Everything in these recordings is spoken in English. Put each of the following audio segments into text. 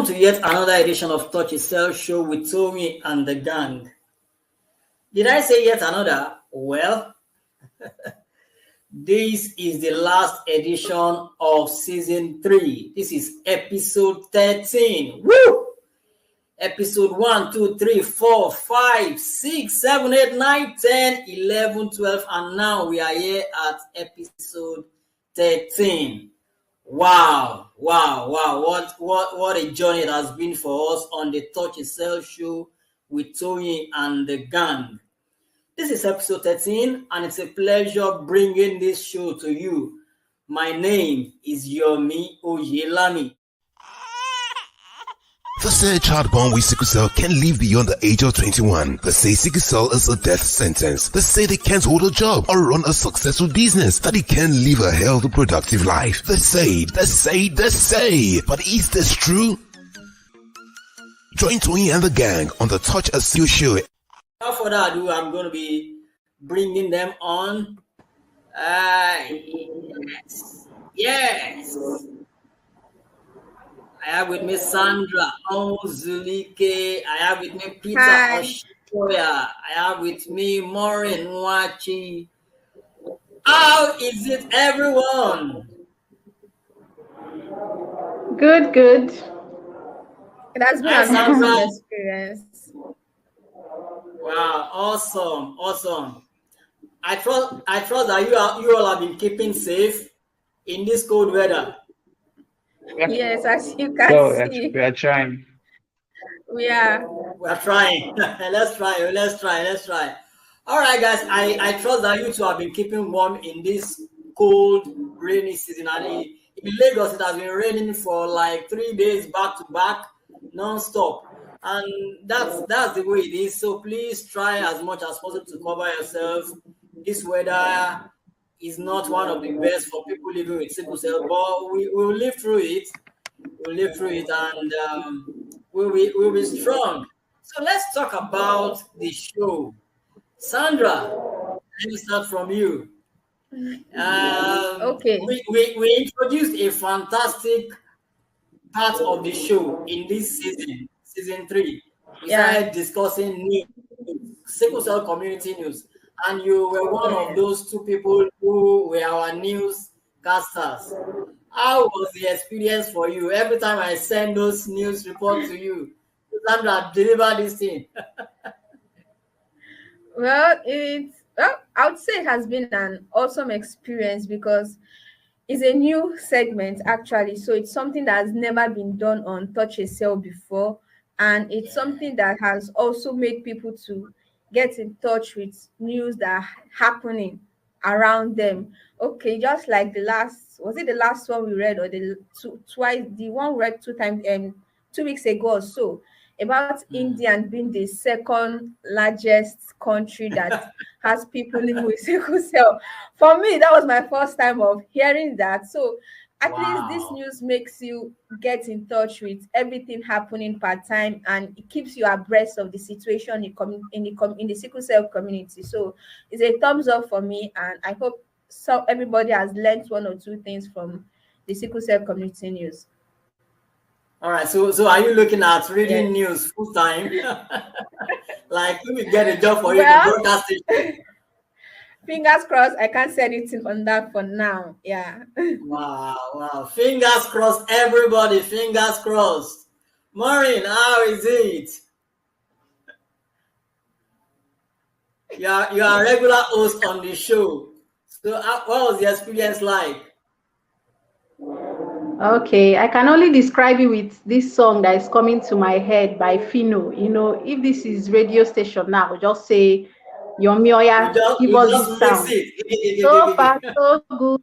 Welcome to yet another edition of Touch Yourself Show with Tommy and the gang. Did I say yet another? Well, this is the last edition of season 3. This is episode 13. Woo! Episode 1, 2, 3, 4, 5, 6, 7, 8, 9, 10, 11, 12, and now we are here at episode 13. Wow. What a journey it has been for us on the Touch Yourself Show with Tony and the gang. This is episode 13, and it's a pleasure bringing this show to you. My name is Yomi Oyelami. They say a child born with sickle cell can live beyond the age of 21. They say sickle cell is a death sentence. They say they can't hold a job or run a successful business, that they can't live a healthy, productive life. They say. But is this true? Join Tony and the gang on the Touch S3 show. Without further ado, I'm going to be bringing them on. Yes. I have with me Sandra Ozulike. I have with me Peter Oshoya. I have with me Maureen Wachi. How is it, everyone? Good. It has been an awesome experience. Wow, awesome. I trust that you all have been keeping safe in this cold weather. Yes, as you can see. We are trying. We are trying. Let's try. All right, guys. I trust that you two have been keeping warm in this cold, rainy season. And in Lagos, it has been raining for like 3 days back to back, non-stop. And that's the way it is. So please try as much as possible to cover yourself. This weather is not one of the best for people living with sickle cell, but we will live through it. And we'll be strong. So let's talk about the show. Sandra, let me start from you. Okay. We introduced a fantastic part of the show in this season 3. We started discussing news, sickle cell community news. And you were one of those two people who were our newscasters. How was the experience for you? Every time I send those news reports to you, Sandra, deliver this thing. Well, I would say it has been an awesome experience because it's a new segment, actually. So it's something that has never been done on Touch a Cell before. And it's something that has also made people to get in touch with news that are happening around them. Okay, just like the last one we read, or the one we read 2 times 2 weeks ago or so, about India being the second largest country that has people living with sickle cell. For me, that was my first time of hearing that. So at least this news makes you get in touch with everything happening part-time, and it keeps you abreast of the situation in the sickle cell community. So it's a thumbs up for me, and I hope everybody has learned 1 or 2 things from the sickle cell community news. All right, so are you looking at reading news full time? Like, let me get a job for you to broadcast it. Fingers crossed, I can't say anything on that for now. Yeah. Wow. Fingers crossed, everybody. Fingers crossed. Maureen, how is it? You are a regular host on the show. So what was the experience like? Okay, I can only describe it with this song that is coming to my head by Fino. You know, if this is radio station now, just say, Yomi Oya, give us this sound. So far, so good.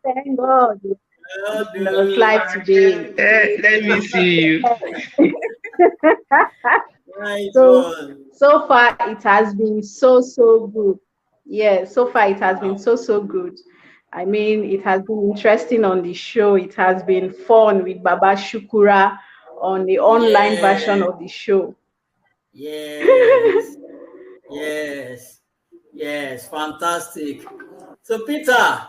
Thank God. It's live today. Let me see you. So far, it has been so good. Yeah, so far it has been so good. I mean, it has been interesting on the show. It has been fun with Baba Shukura on the online version of the show. Yes, fantastic. So Peter,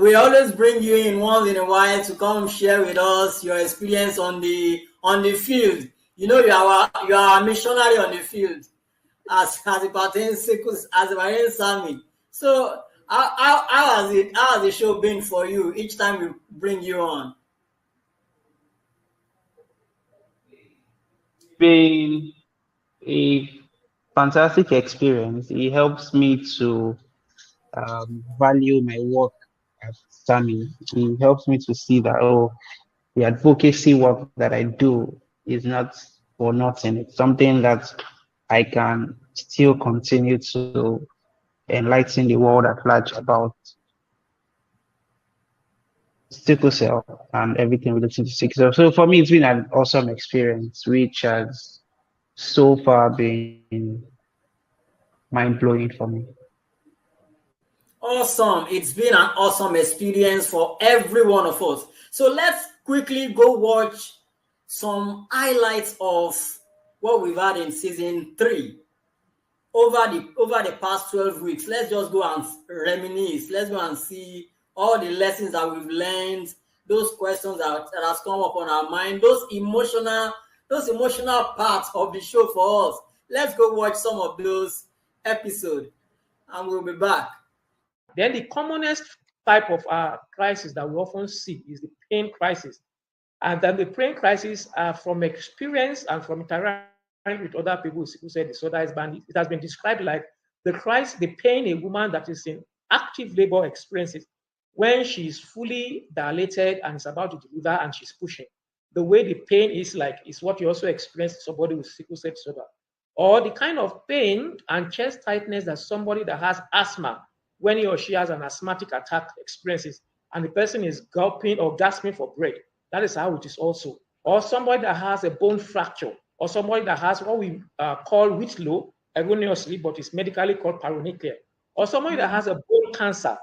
we always bring you in once in a while to come share with us your experience on the field. You know, you are a missionary on the field as it pertains sickles, as it pertains Sammy. So how has the show been for you each time we bring you on? Been a fantastic experience. It helps me to value my work at Sammy. It helps me to see that, oh, the advocacy work that I do is not for nothing. It's something that I can still continue to enlighten the world at large about sickle cell and everything related to sickle cell. So for me, it's been an awesome experience, which has so far been mind blowing for me. Awesome. It's been an awesome experience for every one of us. So let's quickly go watch some highlights of what we've had in season 3 over the past 12 weeks. Let's just go and reminisce. Let's go and see all the lessons that we've learned, those questions that has come up on our mind, those emotional parts of the show for us. Let's go watch some of those episodes and we'll be back. Then the commonest type of crisis that we often see is the pain crisis. And then the pain crisis from experience and from interacting with other people who say disorder it has been described like the pain a woman that is in active labor experiences when she is fully dilated and is about to deliver and she's pushing. The way the pain is what you also experience in somebody with sickle cell disorder. Or the kind of pain and chest tightness that somebody that has asthma, when he or she has an asthmatic attack experiences and the person is gulping or gasping for breath. That is how it is also. Or somebody that has a bone fracture, or somebody that has what we call Whitlow erroneously, but it's medically called paranuclear. Or somebody that has a bone cancer,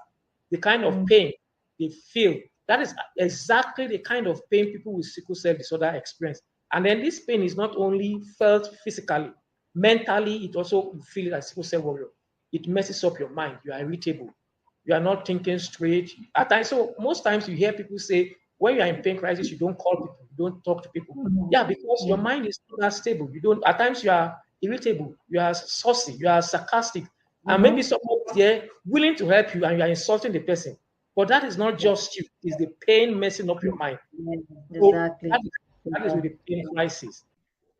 the kind of pain they feel. That is exactly the kind of pain people with sickle cell disorder experience. And then this pain is not only felt physically, mentally, it also feels like sickle cell warrior. It messes up your mind. You are irritable. You are not thinking straight. At times, so most times you hear people say, when you are in pain crisis, you don't call people, you don't talk to people. Yeah, because your mind is not that stable. You don't. At times you are irritable, you are saucy, you are sarcastic, and maybe someone is there willing to help you, and you are insulting the person. But that is not just you; it's the pain messing up your mind. Exactly. So that is with the pain crisis.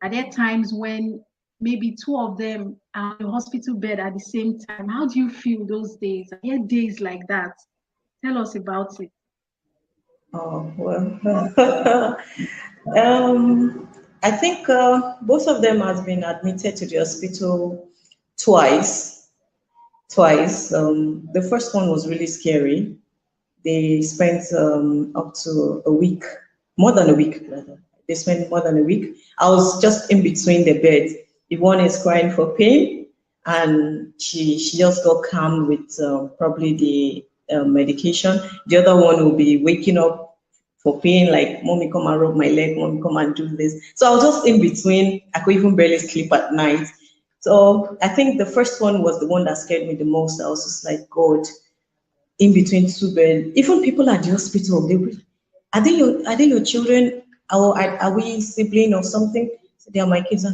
Are there times when maybe 2 of them are in a hospital bed at the same time? How do you feel those days? Are there days like that? Tell us about it. Oh, well, I think both of them has been admitted to the hospital twice. The first one was really scary. They spent up to a week, more than a week, rather. They spent more than a week. I was just in between the bed. The one is crying for pain, and she just got calm with probably the medication. The other one will be waking up for pain, like, mommy, come and rub my leg, mommy, come and do this. So I was just in between. I could even barely sleep at night. So I think the first one was the one that scared me the most. I was just like, God, in between 2 beds. Even people at the hospital, are they your children? Or are we sibling or something? So they are my kids.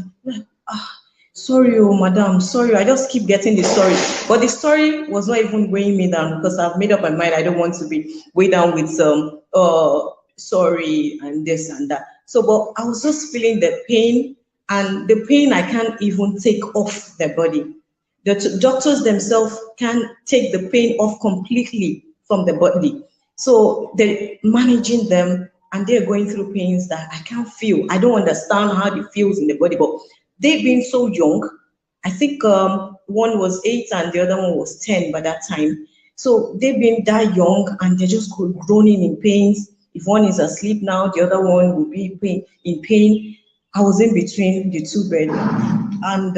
Sorry, oh, madam, sorry. I just keep getting the story. But the story was not even weighing me down because I've made up my mind. I don't want to be weighed down with some, sorry, and this and that. So, but I was just feeling the pain, and the pain I can't even take off the body. The doctors themselves can't take the pain off completely from the body. So they're managing them, and they're going through pains that I can't feel. I don't understand how it feels in the body, but they've been so young. I think one was 8 and the other one was 10 by that time. So they've been that young and they're just groaning in pains. If one is asleep now, the other one will be in pain. I was in between the 2 beds, and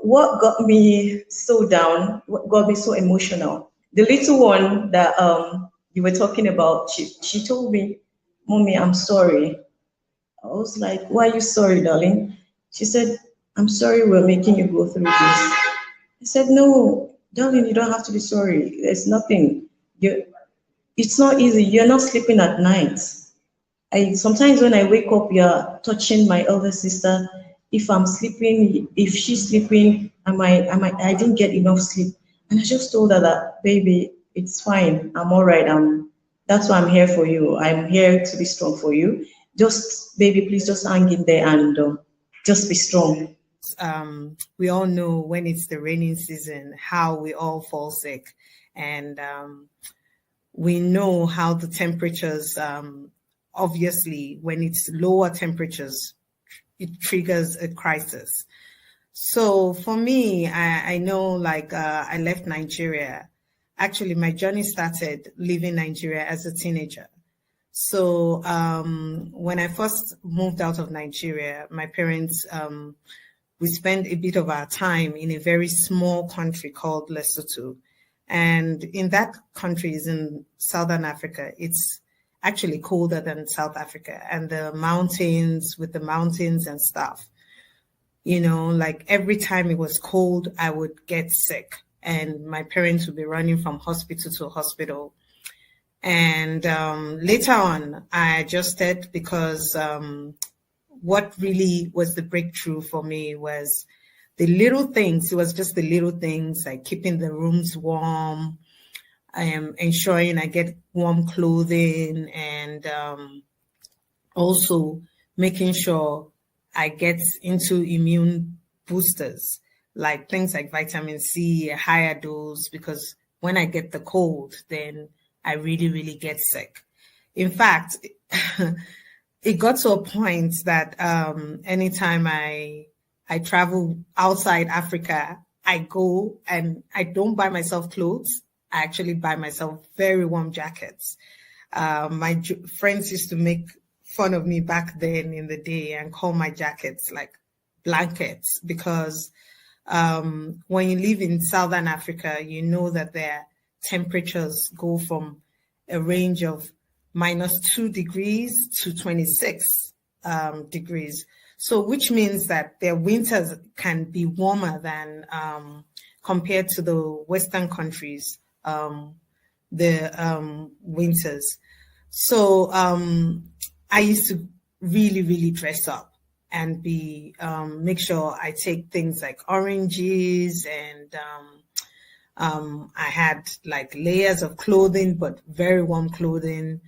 what got me so down, what got me so emotional, the little one that you were talking about, she told me, Mommy, I'm sorry. I was like, why are you sorry, darling? She said, I'm sorry we're making you go through this. I said, no, Darling, you don't have to be sorry. There's nothing. It's not easy. You're not sleeping at night. I sometimes when I wake up, you're touching my elder sister. If I'm sleeping, if she's sleeping, I didn't get enough sleep. And I just told her that, baby, it's fine. I'm all right. That's why I'm here for you. I'm here to be strong for you. Just, baby, please just hang in there and just be strong. We all know when it's the raining season, how we all fall sick. And we know how the temperatures, obviously, when it's lower temperatures, it triggers a crisis. So for me, I know, like, I left Nigeria. Actually, my journey started leaving Nigeria as a teenager. So when I first moved out of Nigeria, my parents, we spent a bit of our time in a very small country called Lesotho. And in that country is in Southern Africa. It's actually colder than South Africa, and the mountains and stuff. You know, like every time it was cold, I would get sick, and my parents would be running from hospital to hospital. And later on, I adjusted because what really was the breakthrough for me was the little things. It was just the little things, like keeping the rooms warm, ensuring I get warm clothing, and also making sure I get into immune boosters, like things like vitamin C, a higher dose, because when I get the cold, then I really, really get sick. In fact, it got to a point that anytime I travel outside Africa, I go and I don't buy myself clothes. I actually buy myself very warm jackets. My friends used to make fun of me back then in the day and call my jackets like blankets, because when you live in Southern Africa, you know that their temperatures go from a range of -2 degrees to 26 degrees. So which means that their winters can be warmer than compared to the Western countries, the winters. So I used to really, really dress up and make sure I take things like oranges, and I had like layers of clothing, but very warm clothing.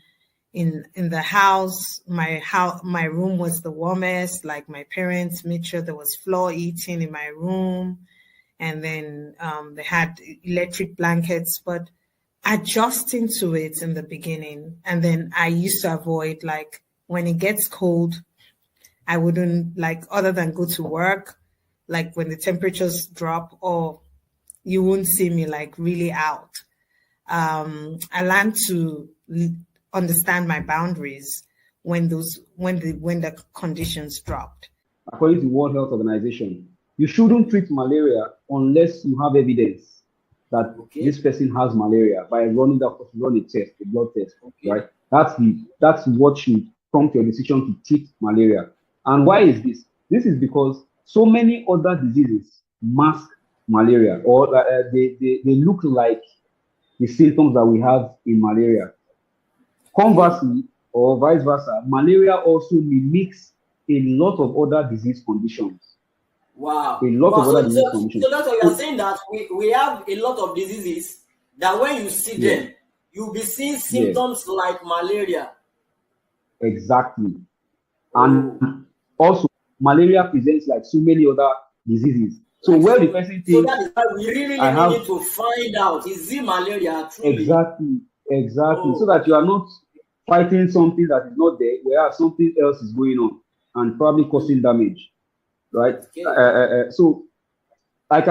In the house, my room was the warmest. Like my parents made sure there was floor heating in my room, and then they had electric blankets. But adjusting to it in the beginning, and then I used to avoid, like, when it gets cold, I wouldn't, like, other than go to work, like when the temperatures drop, or you won't see me like really out. I learned to understand my boundaries when the conditions dropped. According to World Health Organization, you shouldn't treat malaria unless you have evidence that this person has malaria by running a test, a blood test, right? That's what should prompt your decision to treat malaria. And why is this? This is because so many other diseases mask malaria, or they look like the symptoms that we have in malaria. Conversely, or vice versa, malaria also mimics a lot of other disease conditions. Wow. A lot of other disease conditions. So that's what you're saying, that we have a lot of diseases that when you see them, you'll be seeing symptoms like malaria. Exactly. And also, malaria presents like so many other diseases. So where the person thinks, so that is why we really need to find out, is it malaria truly? Exactly. So that you are not fighting something that is not there, whereas something else is going on and probably causing damage, right? So, like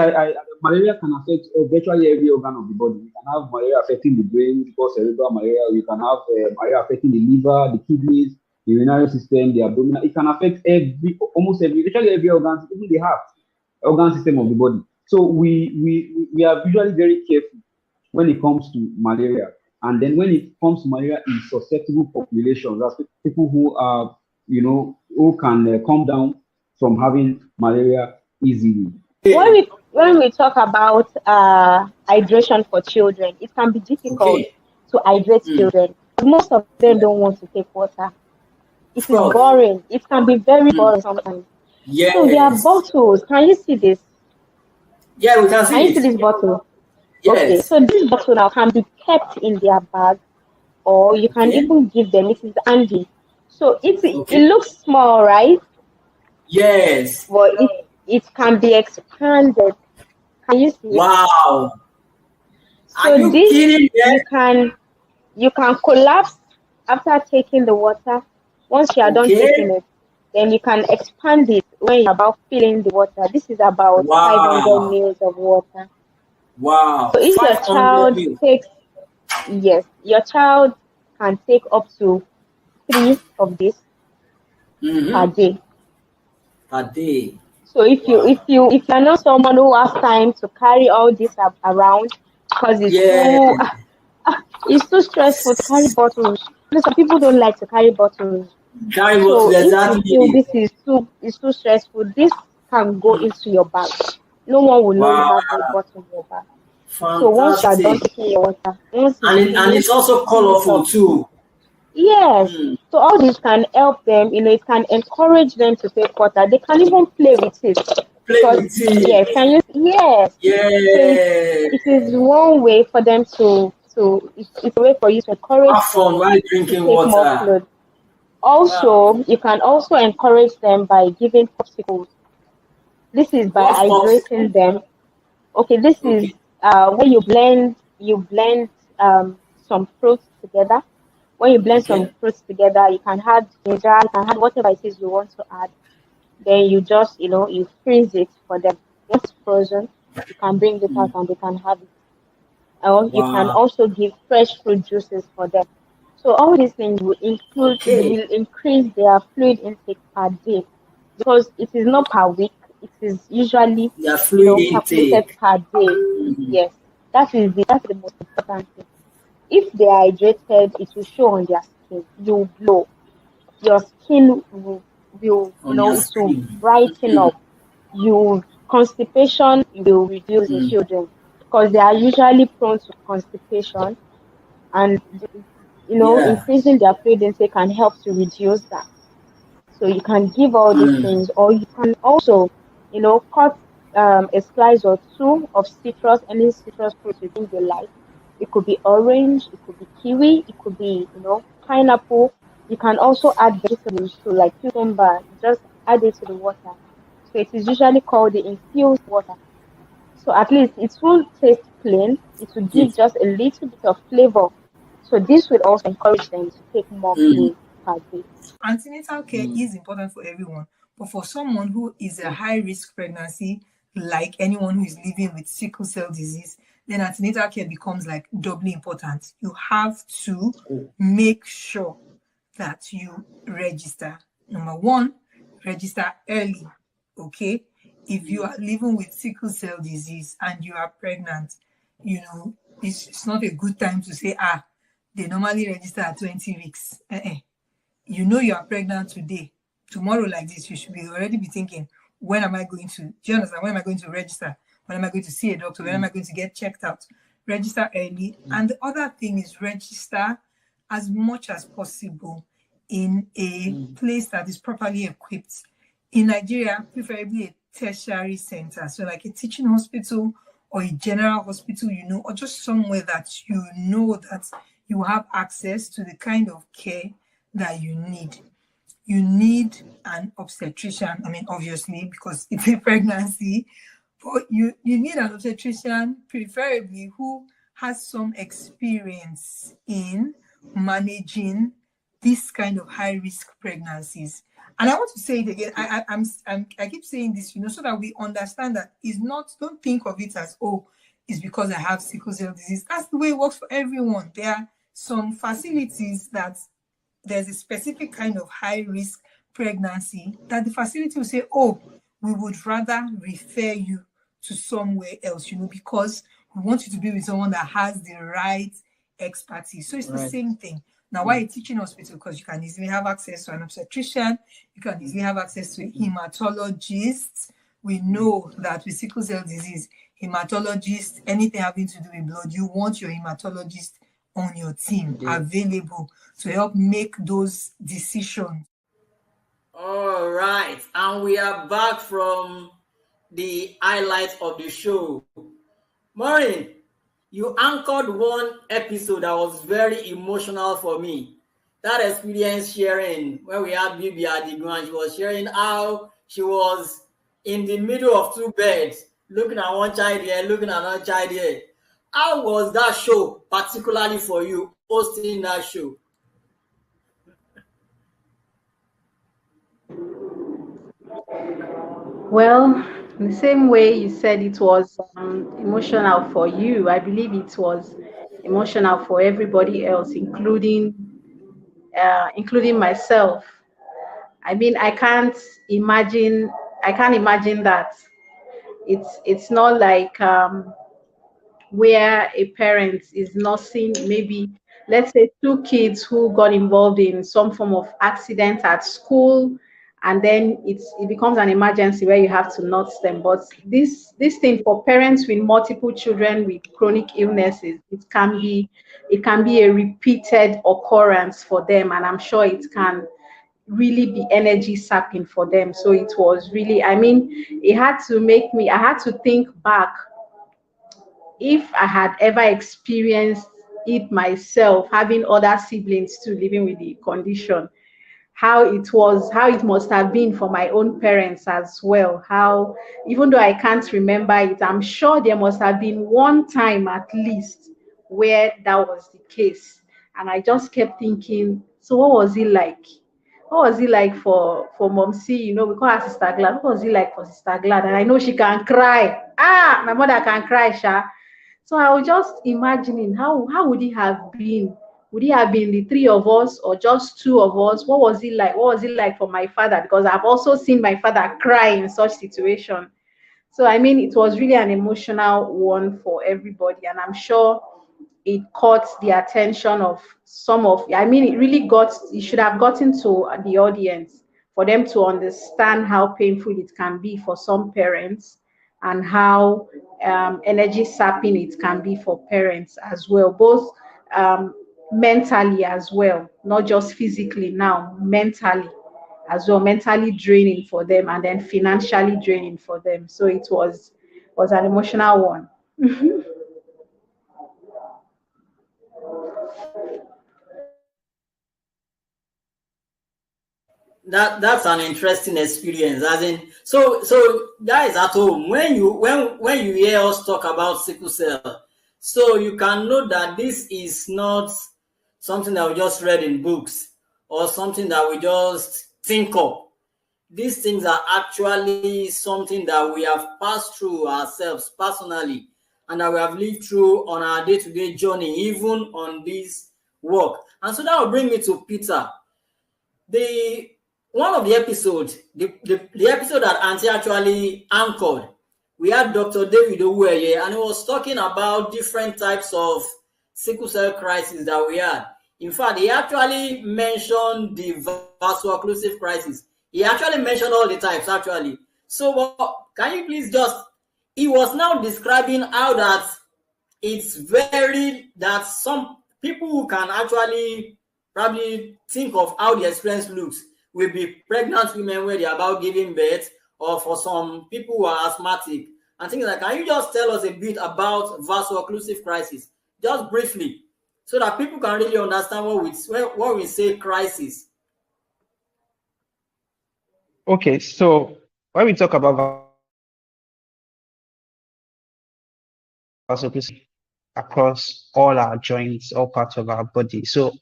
malaria can affect virtually every organ of the body. You can have malaria affecting the brain, which causes cerebral malaria. You can have malaria affecting the liver, the kidneys, the urinary system, the abdominal. It can affect virtually every organ, even the heart, organ system of the body. So we are usually very careful when it comes to malaria. And then when it comes to malaria in susceptible populations, that's people who are, who can come down from having malaria easily. When we talk about hydration for children, it can be difficult to hydrate children. Most of them don't want to take water. It is boring. It can be very boring sometimes. Yes. So there are bottles. Can you see this? Yeah, we can see it. Can you see this bottle? Yes. Okay, so this bottle now can be kept in their bag, or you can even give them. It is handy. So it looks small, right? Yes. But it can be expanded. Can you see? Wow. So Are you this kidding? you can collapse after taking the water. Once you are done taking it, then you can expand it when you're about filling the water. This is about 500 ml of water. Wow. So if your child takes, yes, your child can take up to 3 of this per day. Per day. So if you're not someone who has time to carry all this around, because it's too stressful to carry bottles. Some people don't like to carry bottles. Carry bottles, exactly. If you feel this is too stressful, this can go into your bag. No one will know you have a bottle in your bag. Fantastic. So once you are done taking your water, and it's also colorful too. Yes. So all this can help them, it can encourage them to take water. They can even play with it. Yes, can you? Yes. Yes. So it is one way for them to it's a way for you to encourage have fun while drinking water. More fluid. Also, you can also encourage them by giving popsicles. This is by hydrating them. Okay, this is when you blend some fruits together. When you blend some fruits together, you can add ginger, you can add whatever it is you want to add. Then you just, you freeze it for them. Once it's frozen, you can bring it out and they can have it. Or you can also give fresh fruit juices for them. So all these things will will increase their fluid intake per day, because it is not per week. It is usually calculated per day. Yes, that's the most important thing. If they are hydrated, it will show on their skin. You glow. Your skin will it will brighten up. Constipation will reduce in children, because they are usually prone to constipation, and increasing their fluid intake can help to reduce that. So you can give all these things, or you can also, cut a slice or two of citrus, any citrus fruit you think they like. It could be orange, it could be kiwi, it could be, pineapple. You can also add vegetables too, like cucumber. Just add it to the water. So it is usually called the infused water. So at least it won't taste plain. It will give just a little bit of flavor. So this will also encourage them to take more fluid per day. Antenatal care is important for everyone, but for someone who is a high-risk pregnancy, like anyone who is living with sickle cell disease, then antenatal care becomes like doubly important. You have to make sure that you register. Number one, register early, okay? If you are living with sickle cell disease and you are pregnant, it's not a good time to say, they normally register at 20 weeks. You are pregnant today. Tomorrow like this, you should already be thinking, when am I going to, do you understand? When am I going to register? When am I going to see a doctor? When am I going to get checked out? Register early. And the other thing is register as much as possible in a place that is properly equipped. In Nigeria, preferably a tertiary center. So like a teaching hospital or a general hospital, or just somewhere that that you have access to the kind of care that you need. You need an obstetrician. I mean, obviously, because it's a pregnancy, but you need an obstetrician, preferably who has some experience in managing this kind of high-risk pregnancies. And I want to say it again. I keep saying this, so that we understand that don't think of it as, it's because I have sickle cell disease. That's the way it works for everyone. There are some facilities that there's a specific kind of high-risk pregnancy that the facility will say, we would rather refer you to somewhere else, because we want you to be with someone that has the right expertise. So it's the same thing. Now, why a teaching hospital? Because you can easily have access to an obstetrician, you can easily have access to a hematologist, we know that with sickle cell disease, hematologists, anything having to do with blood, you want your hematologist on your team available to help make those decisions. All right, and we are back from the highlights of the show. Maureen, you anchored one episode that was very emotional for me. That experience sharing when we had Bibi Adigun, and she was sharing how she was in the middle of two beds, looking at one child here, looking at another child here. How was that show, particularly for you, hosting that show? Well, the same way you said it was emotional for you, I believe it was emotional for everybody else, including myself. I mean, I can't imagine that. It's not like where a parent is nursing, maybe let's say two kids who got involved in some form of accident at school, and then it becomes an emergency where you have to nurse them. But this thing for parents with multiple children with chronic illnesses, it can be a repeated occurrence for them, and I'm sure it can really be energy sapping for them. So it was really, I mean, I had to think back if I had ever experienced it myself, having other siblings too living with the condition, how it must have been for my own parents as well. How, even though I can't remember it, I'm sure there must have been one time at least where that was the case. And I just kept thinking, so what was it like? What was it like for Mom C? You know, we call her Sister Glad. What was it like for Sister Glad? And I know she can cry. Ah, my mother can cry, Sha. So I was just imagining how would it have been? Would it have been the three of us or just two of us? What was it like? What was it like for my father? Because I've also seen my father cry in such situation. So I mean, it was really an emotional one for everybody, and I'm sure it caught the attention of some of. I mean, it should have gotten to the audience for them to understand how painful it can be for some parents, and how energy sapping it can be for parents as well, both mentally as well, not just physically now, mentally as well, mentally draining for them, and then financially draining for them. So it was an emotional one. That's an interesting experience. As in, so guys at home, when you hear us talk about sickle cell, so you can know that this is not something that we just read in books or something that we just think of. These things are actually something that we have passed through ourselves personally, and that we have lived through on our day-to-day journey, even on this work. And so that will bring me to Peter. The one of the episodes, the episode that Auntie actually anchored, we had Dr. David Owueye, and he was talking about different types of sickle cell crisis that we had. In fact, he actually mentioned the vaso-occlusive crisis. He actually mentioned all the types, actually. So can you please he was now describing how that that some people who can actually probably think of how the experience looks will be pregnant women where they're about giving birth, or for some people who are asthmatic and things like that. Can you just tell us a bit about vaso-occlusive crisis, just briefly, so that people can really understand what we say crisis? Okay, so when we talk about vaso-occlusive across all our joints, all parts of our body. So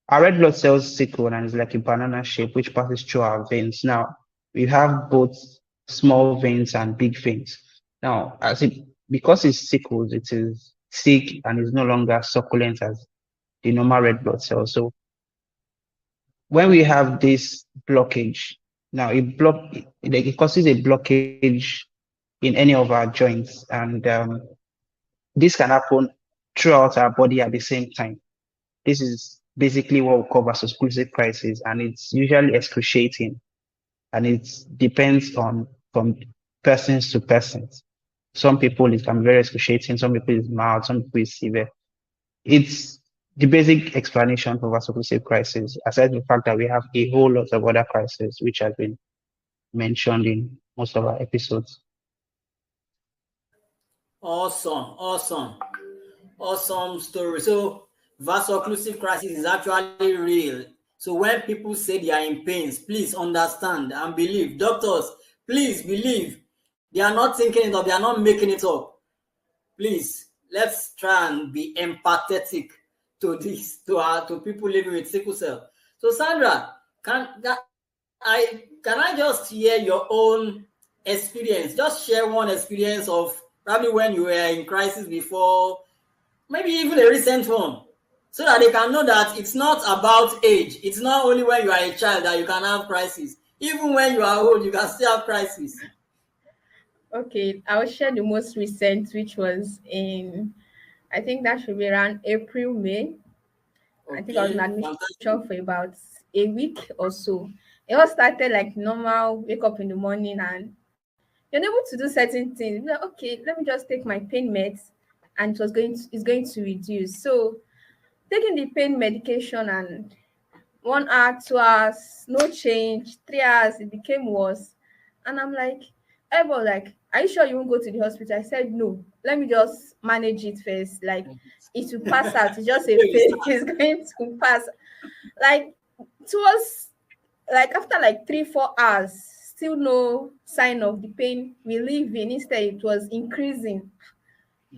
our red blood cells sickle, and it's like a banana shape which passes through our veins. Now we have both small veins and big veins. Now, because it's sickles, it is sick and is no longer succulent as the normal red blood cell. So when we have this blockage, now it causes a blockage in any of our joints, and this can happen throughout our body at the same time. This is basically what we call vaso-occlusive crisis, and it's usually excruciating, and it depends on from persons to persons. Some people it can be very excruciating, some people it's mild, some people it's severe. It's the basic explanation for vaso-occlusive crisis, aside from the fact that we have a whole lot of other crises which have been mentioned in most of our episodes. Awesome story. So vaso-occlusive crisis is actually real. So when people say they are in pains, please understand and believe. Doctors, please believe. They are not thinking it up. They are not making it up. Please, let's try and be empathetic to this, to people living with sickle cell. So Sandra, can I just hear your own experience? Just share one experience of probably when you were in crisis before, maybe even a recent one, so that they can know that it's not about age. It's not only when you are a child that you can have crisis. Even when you are old, you can still have crisis. Okay, I'll share the most recent, which was in, I think that should be around April, May. I think I was in admission for about a week or so. It all started like normal, wake up in the morning and you're able to do certain things. Like, okay, let me just take my pain meds and it's going to reduce. So taking the pain medication and 1 hour, 2 hours, no change, 3 hours, it became worse. And I'm like, everyone like, are you sure you won't go to the hospital? I said, no, let me just manage it first. Like, it will pass out. It's just a phase. It's going to pass. Like, towards, like, after like 3-4 hours, still no sign of the pain relieving. Instead, it was increasing.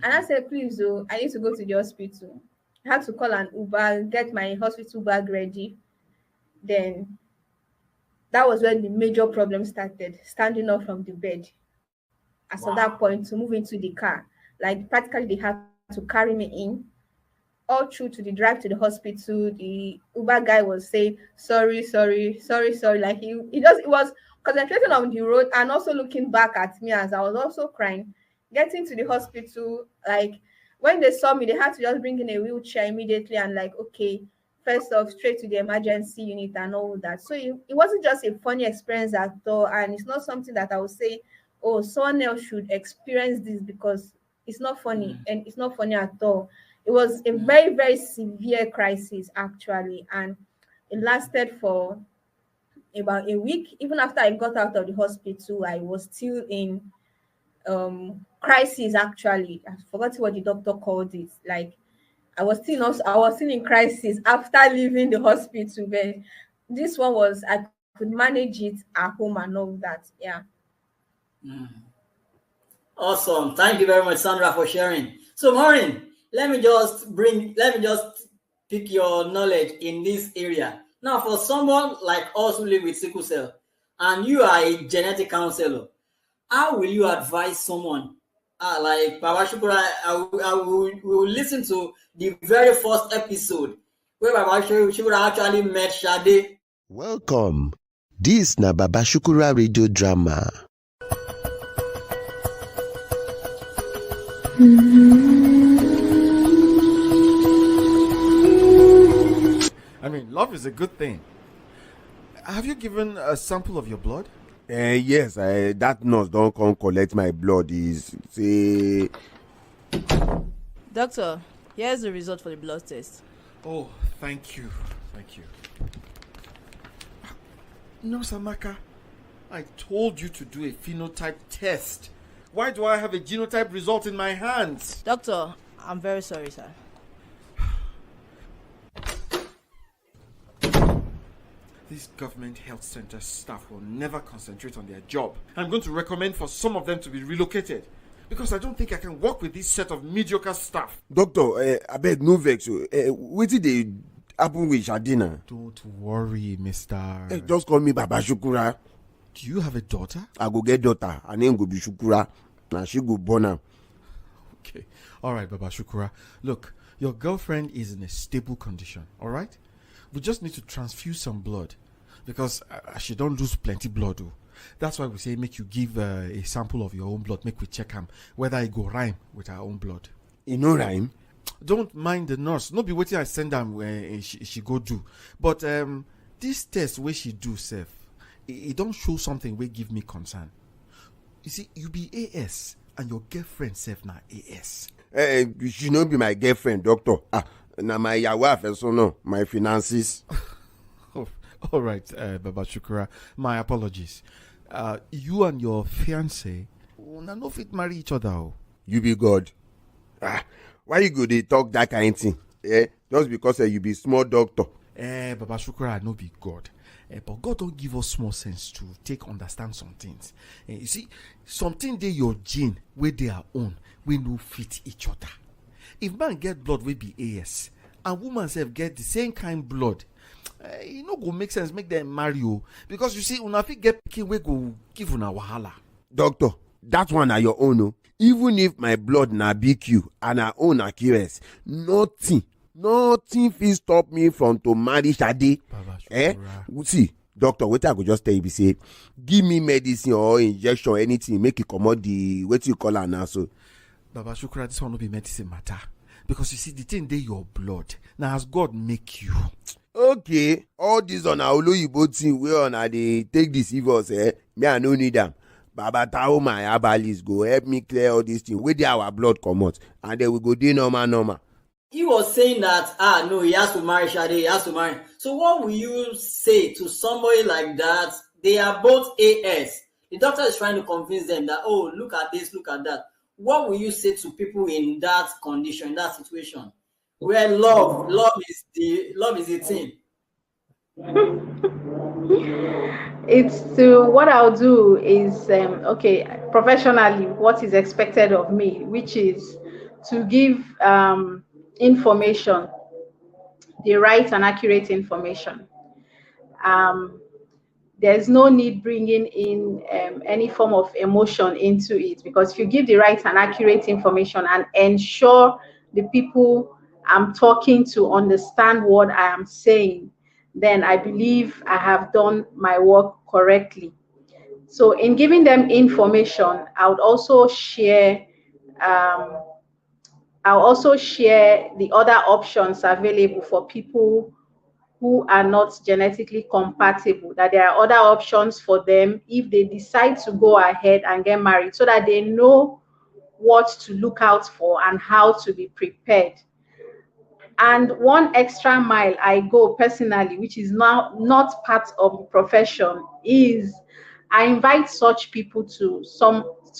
And I said, please, oh, I need to go to the hospital. I had to call an Uber, get my hospital bag ready. Then that was when the major problem started, standing up from the bed. As of that point, to move into the car, like practically they had to carry me in. All through to the drive to the hospital, the Uber guy was saying, sorry. Like it was concentrating on the road and also looking back at me as I was also crying. Getting to the hospital, like when they saw me, they had to just bring in a wheelchair immediately and like, okay, first off, straight to the emergency unit and all that. So it wasn't just a funny experience at all. And it's not something that I would say, oh, someone else should experience this, because it's not funny and it's not funny at all. It was a very, very severe crisis, actually. And it lasted for about a week. Even after I got out of the hospital, I was still in crisis, actually. I forgot what the doctor called it. Like, I was still in crisis after leaving the hospital. But this one was, I could manage it at home and all that. Yeah. Awesome. Thank you very much, Sandra, for sharing. So, Maureen, let me just pick your knowledge in this area. Now, for someone like us who live with sickle cell, and you are a genetic counselor, how will you advise someone? Like Baba Shukura, I will listen to the very first episode where Baba Shukura actually met Shade. Welcome. This na Baba Shukura radio drama. I mean, love is a good thing. Have you given a sample of your blood? Yes, that nurse don't come collect my blood. Say, Doctor, here's the result for the blood test. Oh, thank you. Nurse Amaka, I told you to do a phenotype test. Why do I have a genotype result in my hands? Doctor, I'm very sorry, sir. These government health center staff will never concentrate on their job. I'm going to recommend for some of them to be relocated, because I don't think I can work with this set of mediocre staff. Doctor, I beg no vex. What did they happen with Shadina? Don't worry, mister. Just call me Baba Shukura. Do you have a daughter? I go get daughter. Her name go be Shukura. Now she go born her. Okay. All right, Baba Shukura. Look, your girlfriend is in a stable condition, all right? We just need to transfuse some blood, because she don't lose plenty blood. That's why we say make you give a sample of your own blood. Make we check whether it go rhyme with our own blood. It no rhyme? Don't mind the nurse. No be waiting I send them where she go do. But this test where she do self, it don't show something will give me concern. You see, you be AS and your girlfriend self na AS. You should not be my girlfriend, doctor. Now my wife also no, my finances. All right, Baba Shukura, my apologies. You and your fiance, no fit marry each other. Oh. You be God. Why you go dey talk that kind of thing? Just because you be small doctor. Baba Shukura, no be God. But God don't give us small sense to understand some things. You see, something they your gene where they are own, we no fit each other. If man get blood, we be AS, and woman self get the same kind blood, it no go make sense make them marry you, because you see, una fit get pikin we go give una wahala. Doctor, that one are your own. No? Even if my blood na BQ and her own na QS, nothing fit stop me from to marry Shade. See, doctor, what I go just tell you, say, give me medicine or injection, anything, make it come out the what you call her now. So, Baba Shukura, this one no be medicine matter, because you see, the thing they your blood now as God make you. Okay, all this on our Oloyibo thing where on they take deceive us, me I no need them. Baba Tao my herbalist go help me clear all these things. Where they our blood come out, and then we go do normal. He was saying that, no, he has to marry Shade, he has to marry. So what will you say to somebody like that? They are both AS. The doctor is trying to convince them that, oh, look at this, look at that. What will you say to people in that condition, in that situation, where love is the thing? It's to what I'll do is okay, professionally, what is expected of me, which is to give information, the right and accurate information. There's no need bringing in any form of emotion into it, because if you give the right and accurate information and ensure the people I'm talking to understand what I am saying, then I believe I have done my work correctly. So in giving them information, I would also share I'll also share the other options available for people who are not genetically compatible, that there are other options for them if they decide to go ahead and get married, so that they know what to look out for and how to be prepared. And one extra mile I go personally, which is now not part of the profession, is I invite such people to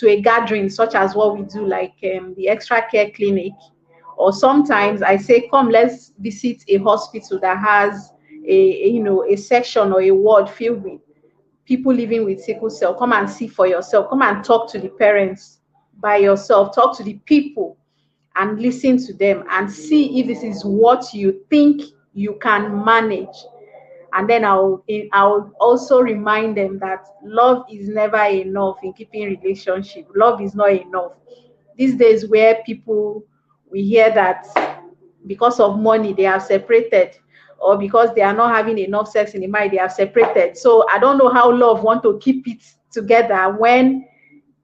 a gathering such as what we do, like the extra care clinic, or sometimes I say, come, let's visit a hospital that has a section or a ward filled with people living with sickle cell. Come and see for yourself. Come and talk to the parents by yourself. Talk to the people and listen to them and see if this is what you think you can manage. And then I'll also remind them that love is never enough in keeping relationship. Love is not enough. These days where we hear that because of money they have separated, or because they are not having enough sex in the marriage they have separated. So I don't know how love want to keep it together when,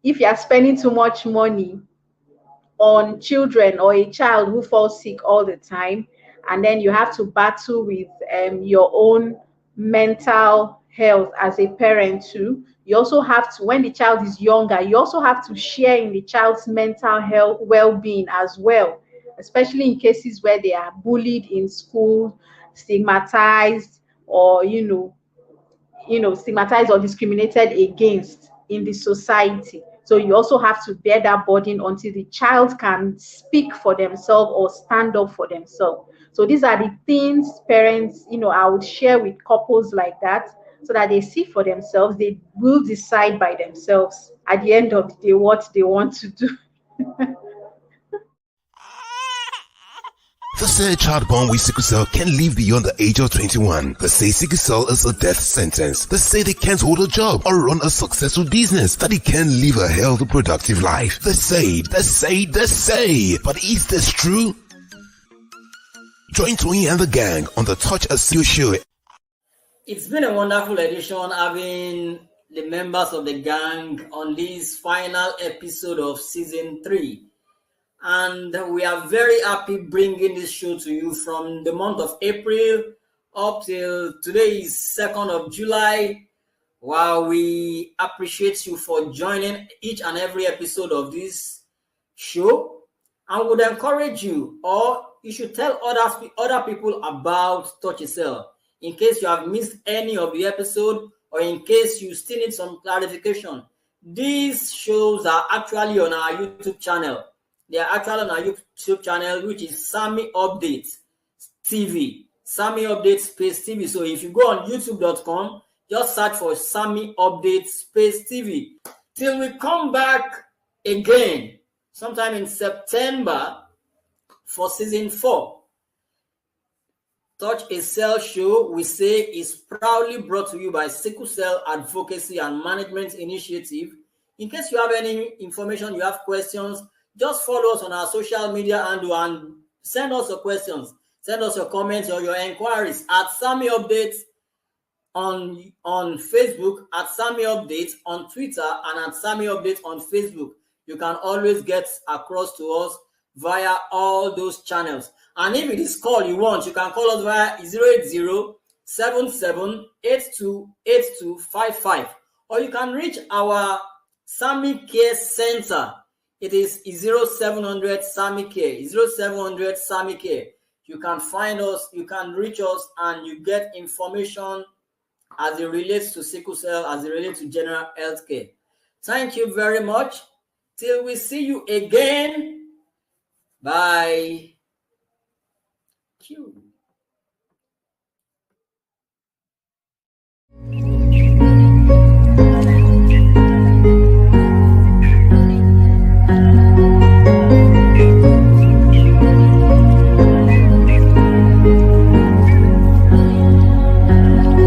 if you are spending too much money on children or a child who falls sick all the time, and then you have to battle with your own mental health as a parent too. You also have to, when the child is younger, you also have to share in the child's mental health well-being as well, especially in cases where they are bullied in school, stigmatized, or stigmatized or discriminated against in the society. So you also have to bear that burden until the child can speak for themselves or stand up for themselves. So these are the things parents, I would share with couples like that, so that they see for themselves. They will decide by themselves at the end of the day what they want to do. The said child born with sickle cell can live beyond the age of 21. They say sickle cell is a death sentence. They say they can't hold a job or run a successful business, that they can live a healthy, productive life. They say. But is this true? Join Tony and the gang on the Tac S3 show. It's been a wonderful edition having the members of the gang on this final episode of season 3. And we are very happy bringing this show to you from the month of April up till today is 2nd of July. Wow, we appreciate you for joining each and every episode of this show, and would encourage you, or you should tell other people about Touch a Cell in case you have missed any of the episode, or in case you still need some clarification. These shows are actually on our YouTube channel. They are actually on our YouTube channel, which is Sammy Updates TV. Sammy Updates Space TV. So if you go on youtube.com, just search for Sammy Updates Space TV. Till we come back again sometime in September for season 4. Touch a Cell show, we say, is proudly brought to you by Sickle Cell Advocacy and Management Initiative. In case you have any information, you have questions, just follow us on our social media and send us your questions. Send us your comments or your inquiries at Sammy Updates on Facebook, at Sammy Updates on Twitter, and at Sammy Updates on Facebook. You can always get across to us via all those channels. And if it is call you want, you can call us via 080-7782-8255. Or you can reach our Sammy Care Center. It is 0700 Sammy Care. 0700 Sammy Care. You can find us, you can reach us, and you get information as it relates to sickle cell, as it relates to general health care. Thank you very much. Till we see you again. Bye. Q.